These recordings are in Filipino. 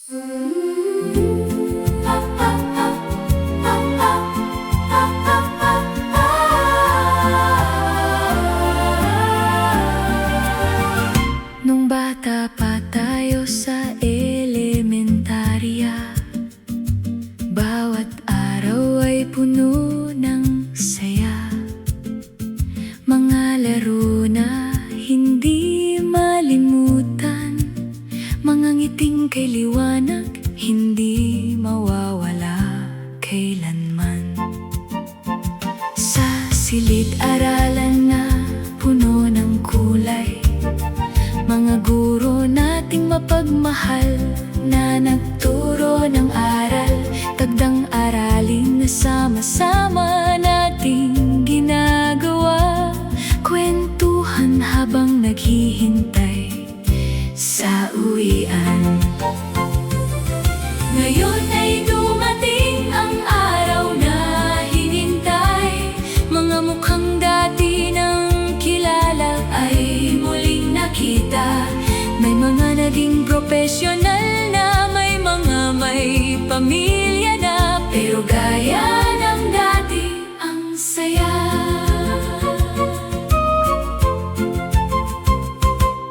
Nung bata pa tayo sa elementarya, bawat araw ay puno ng saya. Mga laro na hindi malimutan, mga ngiting kay liwanag, hindi mawawala kailanman. Sa silid-aralan na puno ng kulay, mga guro nating mapagmahal na nagturo ng aral, tagdang aralin na sama-sama nating ginagawa. Kwentuhan habang naghihintay sa uwian. Ngayon ay dumating ang araw na hinintay, mga mukhang dati nang kilala ay muling nakita. May mga naging profesional na, may mga may pamilya na, pero gaya ng dati ang saya.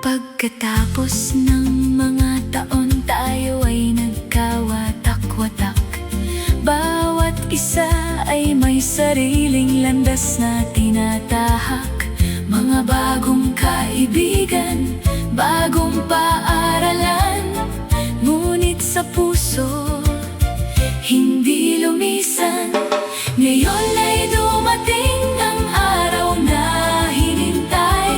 Pagkatapos ng mga taon, tayo ay nagkawatak-watak. Bawat isa ay may sariling landas na tinatahak. Mga bagong kaibigan, bagong paaralan, ngunit sa puso hindi lumisan. Ngayon ay dumating ang araw na hinintay,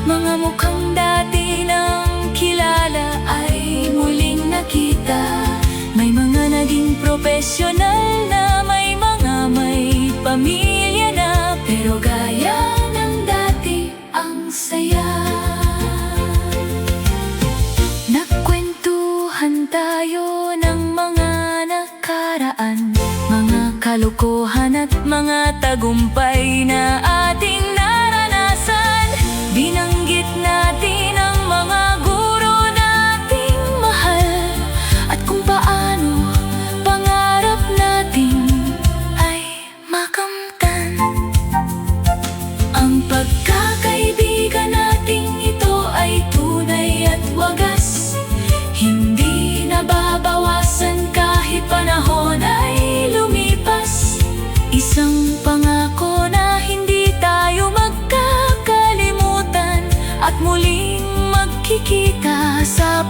mga mukhang dati nang kilala ay muling nakita. May mga naging profesional na, may mga may pamilya na, pero gaya ng dati ang saya. Nagkwentuhan tayo ng mga nakaraan, mga kalokohan at mga tagumpay na ating naranasan. Binanggit natin ang mga guro nating mahal, at kung paano pangarap natin ay makamtan. Ang pagkakaibigan nating ito ay tunay at wagas, hindi nababawasan kahit panahon ay lumipas. Isang pangako na hindi tayo magkakalimutan, at muling magkikita sa